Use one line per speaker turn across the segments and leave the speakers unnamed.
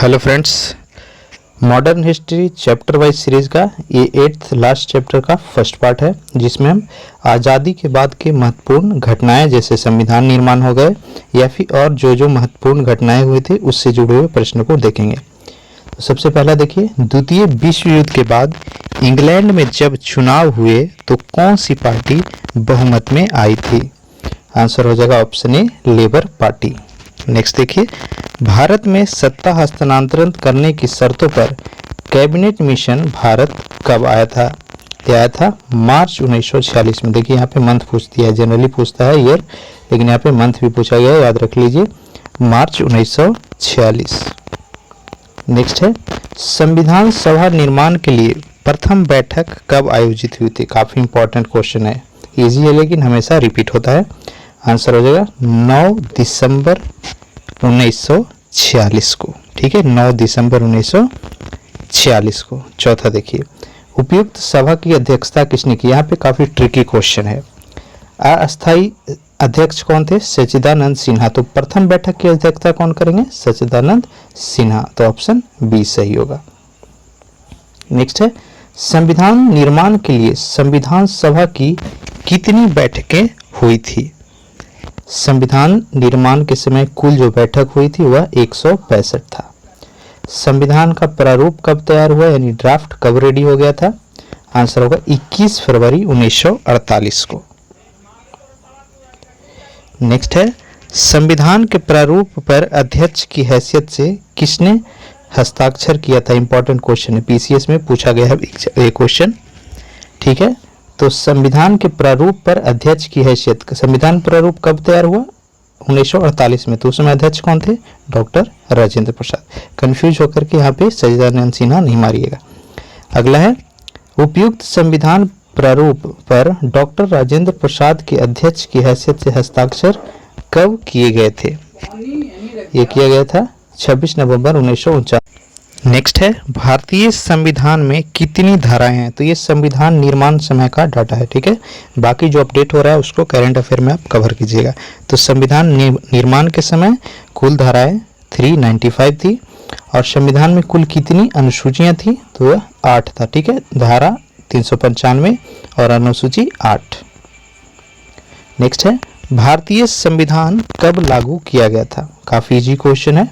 Hello friends, modern history chapter wise series का ये 8th last chapter का first part है, जिसमें हम आज़ादी के बाद के महत्वपूर्ण घटनाएं जैसे संविधान निर्माण हो गए या फिर और जो महत्वपूर्ण घटनाएं हुई थी उससे जुड़े हुए प्रश्नों को देखेंगे। तो सबसे पहला देखिए, द्वितीय विश्व युद्ध के बाद इंग्लैंड में जब चुनाव हुए तो कौन सी पार्टी बहुमत में आई थी? आंसर हो जाएगा option A, labour party. Next देखिए, भारत में सत्ता हस्तांतरण करने की शर्तों पर कैबिनेट मिशन भारत कब आया था? यह आया था मार्च 1946 में। देखिए यहाँ पे मंथ पूछ दिया है, जनरली पूछता है ईयर, लेकिन यहाँ पे मंथ भी पूछा गया है, याद रख लीजिए, मार्च 1946। नेक्स्ट है, संविधान सभा निर्माण के लिए प्रथम बैठक कब आयोजित हुई थी? काफी इंपॉर्टेंट क्वेश्चन है, इजी है लेकिन हमेशा रिपीट होता है। आंसर हो जाएगा 9 दिसंबर 1946 को। ठीक है, 9 दिसंबर 1946 को। चौथा देखिए, उपयुक्त सभा की अध्यक्षता किसने की? यहाँ पे काफी ट्रिकी क्वेश्चन है। अस्थायी अध्यक्ष कौन थे? सच्चिदानंद सिन्हा। तो प्रथम बैठक की अध्यक्षता कौन करेंगे? सच्चिदानंद सिन्हा। तो ऑप्शन बी सही होगा। नेक्स्ट है, संविधान निर्माण के लिए संविधान सभा की कितनी बैठकें हुई थी? संविधान निर्माण के समय कुल जो बैठक हुई थी वह 165 था। संविधान का प्रारूप कब तैयार हुआ, यानी ड्राफ्ट कब रेडी हो गया था? आंसर होगा 21 फरवरी 1948 को। नेक्स्ट है, संविधान के प्रारूप पर अध्यक्ष की हैसियत से किसने हस्ताक्षर किया था? इंपॉर्टेंट क्वेश्चन है, पीसीएस में पूछा गया है ये क्वेश्चन। ठीक है, तो संविधान के प्रारूप पर अध्यक्ष की हैसियत, संविधान प्रारूप कब तैयार हुआ? 1948 में। तो उस समय अध्यक्ष कौन थे? डॉक्टर राजेंद्र प्रसाद। कंफ्यूज होकर के यहाँ पे सच्चिदानंद सिन्हा नहीं मारिएगा। अगला है, उपयुक्त संविधान प्रारूप पर डॉक्टर राजेंद्र प्रसाद के अध्यक्ष की हैसियत से हस्ताक्षर कब किए गए थे? ये किया गया था 26 नवंबर 1949। नेक्स्ट है, भारतीय संविधान में कितनी धाराएं हैं? तो ये संविधान निर्माण समय का डाटा है। ठीक है, बाकी जो अपडेट हो रहा है उसको करंट अफेयर में आप कवर कीजिएगा। तो संविधान निर्माण के समय कुल धाराएं 395 थी और संविधान में कुल कितनी अनुसूचियां थी? तो वह 8 था। ठीक है, धारा 395 और अनुसूची 8। नेक्स्ट है, भारतीय संविधान कब लागू किया गया था? काफी इजी क्वेश्चन है।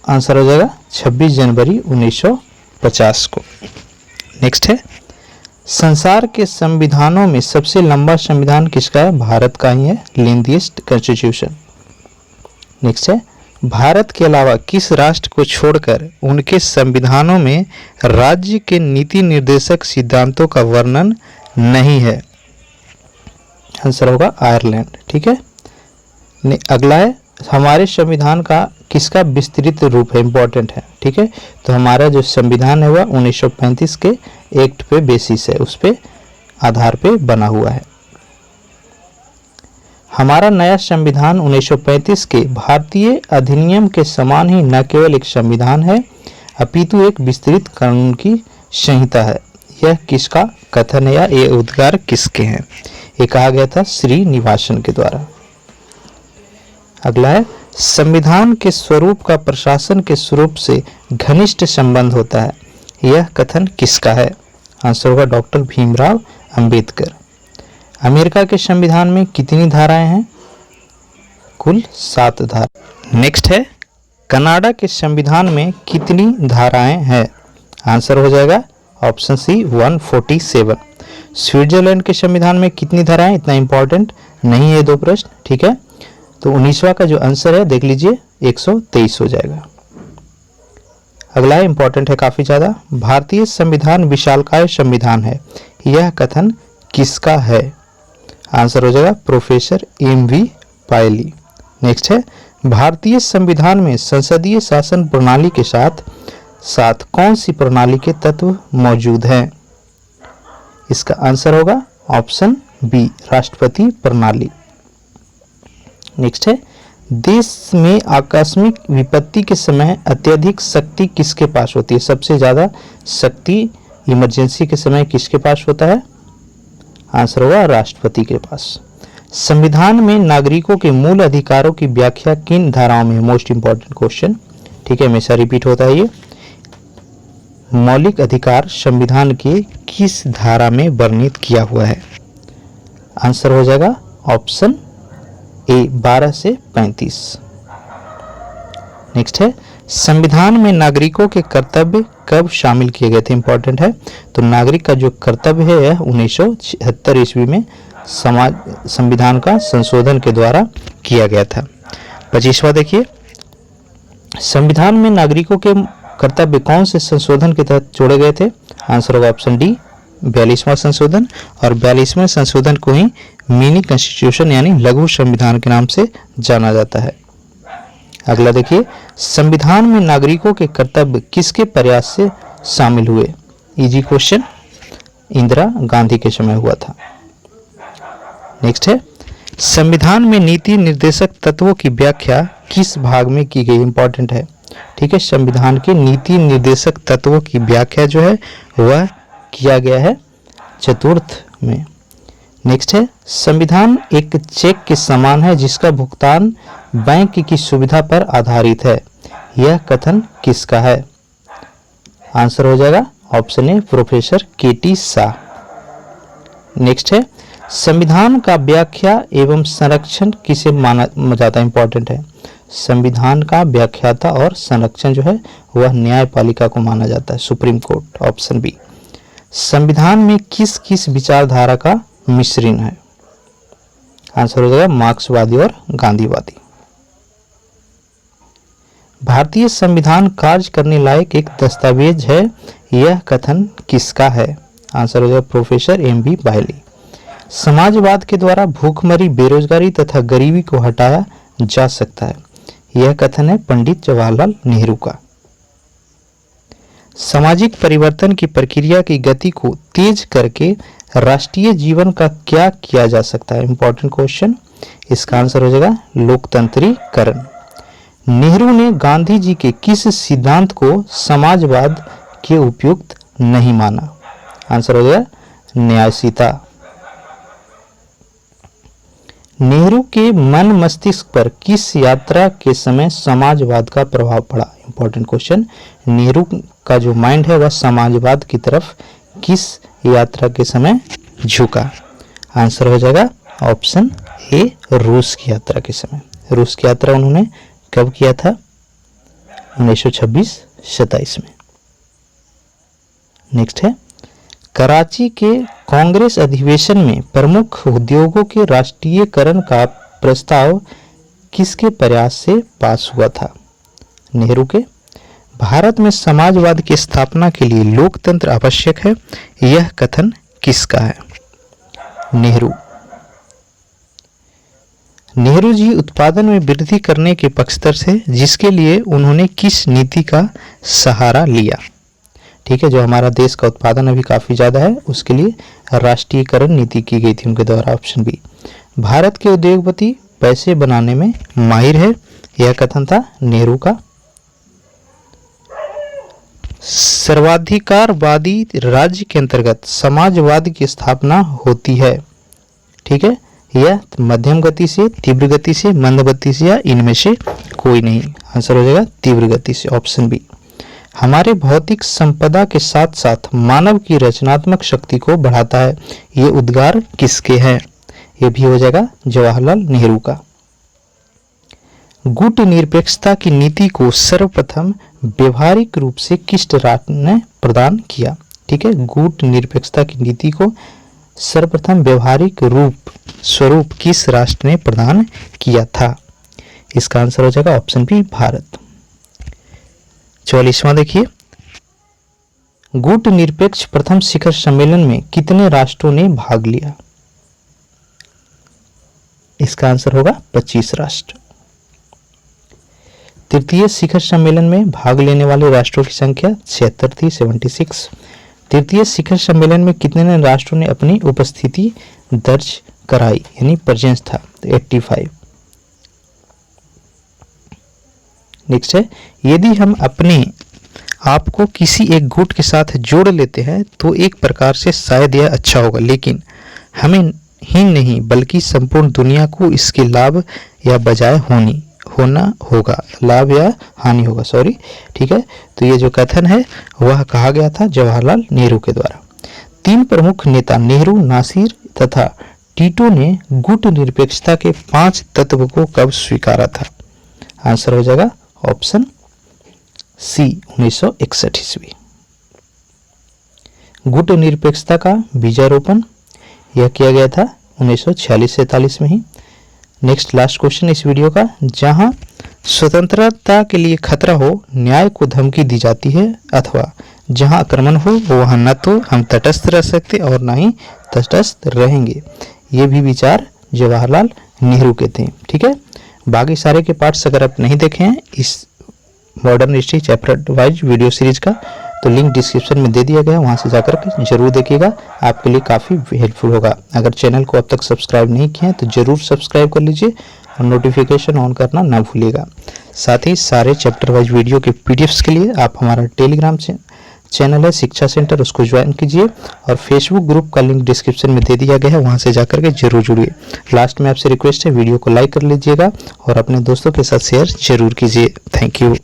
आंसर हो जाएगा 26 जनवरी 1950 को। नेक्स्ट है, संसार के संविधानों में सबसे लंबा संविधान किसका है? भारत का ही है, लेंथीएस्ट कॉन्स्टिट्यूशन। नेक्स्ट है, भारत के अलावा किस राष्ट्र को छोड़कर उनके संविधानों में राज्य के नीति निर्देशक सिद्धांतों का वर्णन नहीं है? आंसर होगा आयरलैंड। ठीक है, अगला है, हमारे संविधान का किसका विस्तृत रूप है? इंपॉर्टेंट है। ठीक है, तो हमारा जो संविधान है वह 1935 के एक्ट पे बेसिस है, उस पे आधार पे बना हुआ है। हमारा नया संविधान 1935 के भारतीय अधिनियम के समान ही न केवल एक संविधान है अपितु एक विस्तृत कानून की संहिता है। यह किसका कथन है या ये उद्गार किसके हैं? ये कहा गया था श्रीनिवासन के द्वारा। अगला है, संविधान के स्वरूप का प्रशासन के स्वरूप से घनिष्ठ संबंध होता है। यह कथन किसका है? आंसर होगा डॉक्टर भीमराव अंबेडकर। अमेरिका के संविधान में कितनी धाराएं हैं? कुल 7 धाराएं। नेक्स्ट है, कनाडा के संविधान में कितनी धाराएं हैं? आंसर हो जाएगा ऑप्शन सी 147। स्विट्जरलैंड के संविधान में कितनी धाराएं? इतना इंपॉर्टेंट नहीं है, 2 प्रश्न। ठीक है, तो 19वां का जो आंसर है देख लीजिए 123 हो जाएगा। अगला इंपॉर्टेंट है काफी ज्यादा, भारतीय संविधान विशालकाय संविधान है। यह कथन किसका है? आंसर हो जाएगा प्रोफेसर एम.वी. पायली। नेक्स्ट है, भारतीय संविधान में संसदीय शासन प्रणाली के साथ साथ कौन सी प्रणाली के तत्व मौजूद हैं? इसका आंसर होगा ऑप्शन बी, राष्ट्रपति प्रणाली। नेक्स्ट है, देश में आकस्मिक विपत्ति के समय अत्यधिक शक्ति किसके पास होती है? सबसे ज्यादा शक्ति इमरजेंसी के समय किसके पास होता है? आंसर होगा राष्ट्रपति के पास। संविधान में नागरिकों के मूल अधिकारों की व्याख्या किन धाराओं में? मोस्ट इंपॉर्टेंट क्वेश्चन, ठीक है, हमेशा रिपीट होता है ये। मौलिक अधिकार संविधान के किस धारा में वर्णित किया हुआ है? आंसर हो जाएगा ऑप्शन ए 12 से 35। नेक्स्ट है, संविधान में नागरिकों के कर्तव्य कब शामिल किए गए थे? इंपॉर्टेंट है। तो नागरिक का जो कर्तव्य है यह 1976 ईस्वी में संविधान का संशोधन के द्वारा किया गया था। 25वां देखिए, संविधान में नागरिकों के कर्तव्य कौन से संशोधन के तहत जोड़े गए थे? आंसर होगा ऑप्शन डी 42वां संशोधन, और 42वें संशोधन को ही मिनी कॉन्स्टिट्यूशन यानी लघु संविधान के नाम से जाना जाता है। अगला देखिए, संविधान में नागरिकों के कर्तव्य किसके प्रयास से शामिल हुए? इजी क्वेश्चन, इंदिरा गांधी के समय हुआ था। नेक्स्ट है, संविधान में नीति निर्देशक तत्वों की व्याख्या किस भाग में की गई? इंपॉर्टेंट है, ठीक है। संविधान के नीति निर्देशक तत्वों की व्याख्या जो है वह किया गया है चतुर्थ में। नेक्स्ट है, संविधान एक चेक के समान है जिसका भुगतान बैंक की सुविधा पर आधारित है। यह कथन किसका है? आंसर हो जाएगा option A professor K.T.. Shah. Next है, संविधान का व्याख्या एवं संरक्षण किसे माना जाता है? इंपॉर्टेंट है। संविधान का व्याख्याता और संरक्षण जो है वह न्यायपालिका को माना जाता है, सुप्रीम कोर्ट। Option B. संविधान में किस किस विचारधारा का मिश्रण है? आंसर हो जाएगा मार्क्सवादी और गांधीवादी। भारतीय संविधान कार्य करने लायक एक दस्तावेज है, यह कथन किसका है? आंसर हो जाएगा प्रोफेसर एम.बी. बायली। समाजवाद के द्वारा भूखमरी, बेरोजगारी तथा गरीबी को हटाया जा सकता है, यह कथन है पंडित जवाहरलाल नेहरू का। सामाजिक परिवर्तन की प्रक्रिया की गति को तेज करके राष्ट्रीय जीवन का क्या किया जा सकता है? इंपॉर्टेंट क्वेश्चन, इसका आंसर हो जाएगा लोकतंत्रीकरण। नेहरू ने गांधी जी के किस सिद्धांत को समाजवाद के उपयुक्त नहीं माना? आंसर हो जाएगा न्यायशीलता। नेहरू के मन मस्तिष्क पर किस यात्रा के समय समाजवाद का प्रभाव पड़ा? इंपॉर्टेंट क्वेश्चन, नेहरू का जो माइंड है वह समाजवाद की तरफ किस यात्रा के समय झुका? आंसर हो जाएगा ऑप्शन ए रूस की यात्रा के समय। रूस की यात्रा उन्होंने कब किया था? 1926-27 में। नेक्स्ट है, कराची के कांग्रेस अधिवेशन में प्रमुख उद्योगों के राष्ट्रीयकरण का प्रस्ताव किसके प्रयास से पास हुआ था? नेहरू के। भारत में समाजवाद की स्थापना के लिए लोकतंत्र आवश्यक है, यह कथन किसका है? नेहरू। नेहरू जी उत्पादन में वृद्धि करने के पक्षधर थे, जिसके लिए उन्होंने किस नीति का सहारा लिया? ठीक है, जो हमारा देश का उत्पादन अभी काफी ज्यादा है उसके लिए राष्ट्रीयकरण नीति की गई थी उनके द्वारा। Option B. भारत के उद्योगपति पैसे बनाने में माहिर है, यह कथन था नेहरू का। सर्वाधिकारवादी राज्य के अंतर्गत समाजवाद की स्थापना होती है, ठीक है, यह मध्यम गति से, तीव्र गति से, मंद गति से, या इनमें से कोई नहीं। आंसर हो जाएगा तीव्र गति से, ऑप्शन बी। हमारे भौतिक संपदा के साथ साथ मानव की रचनात्मक शक्ति को बढ़ाता है, ये उद्गार किसके हैं? ये भी हो जाएगा जवाहरलाल नेहरू का। गुट निरपेक्षता की नीति को सर्वप्रथम व्यवहारिक रूप से किस राष्ट्र ने प्रदान किया? ठीक है, गुट निरपेक्षता की नीति को सर्वप्रथम व्यवहारिक स्वरूप किस राष्ट्र ने प्रदान किया था? इसका आंसर हो जाएगा ऑप्शन बी भारत। 44वां देखिए, गुट निरपेक्ष प्रथम शिखर सम्मेलन में कितने राष्ट्रों ने भाग लिया? इसका आंसर होगा 25 राष्ट्र। तृतीय शिखर सम्मेलन में भाग लेने वाले राष्ट्रों की संख्या 76 थी, 76। तृतीय शिखर सम्मेलन में कितने राष्ट्रों ने अपनी उपस्थिति दर्ज कराई, यानी प्रेजेंस था? 85। नेक्स्ट है, यदि हम अपने आप को किसी एक गुट के साथ जोड़ लेते हैं तो एक प्रकार से शायद यह अच्छा होगा, लेकिन हमें ही नहीं बल्कि संपूर्ण दुनिया को इसके लाभ या बजाय होना होगा, लाभ या हानि होगा, सॉरी, ठीक है। तो ये जो कथन है वह कहा गया था जवाहरलाल नेहरू के द्वारा। 3 प्रमुख नेता नेहरू, नासिर तथा टीटो ने गुट निरपेक्षता के 5 तत्व को कब स्वीकारा था? आंसर हो जाएगा ऑप्शन सी 1961 ईस्वी। गुट निरपेक्षता का बीजारोपण यह किया गया था 1946-47 में ही। नेक्स्ट लास्ट क्वेश्चन इस वीडियो का, जहां स्वतंत्रता के लिए खतरा हो न्याय को धमकी दी जाती है अथवा जहां आक्रमण हो वहां न तो हम तटस्थ रह सकते और ना ही तटस्थ रहेंगे। ये भी विचार जवाहरलाल नेहरू के थे, ठीक है। बाकी सारे के पार्ट्स अगर आप नहीं देखे हैं इस modern history chapter wise video series का, तो लिंक डिस्क्रिप्शन में दे दिया गया है, वहां से जाकर के जरूर देखिएगा, आपके लिए काफ़ी हेल्पफुल होगा। अगर चैनल को अब तक सब्सक्राइब नहीं किया है तो जरूर सब्सक्राइब कर लीजिए और नोटिफिकेशन ऑन करना ना भूलिएगा। साथ ही सारे चैप्टर वाइज वीडियो के पीडीएफ्स के लिए आप हमारा टेलीग्राम चैनल है शिक्षा सेंटर, उसको ज्वाइन कीजिए और फेसबुक ग्रुप का लिंक डिस्क्रिप्शन में दे दिया गया है, वहां से जाकर के जरूर जुड़िए। लास्ट में आपसे रिक्वेस्ट है वीडियो को लाइक कर लीजिएगा और अपने दोस्तों के साथ शेयर जरूर कीजिए। Thank you.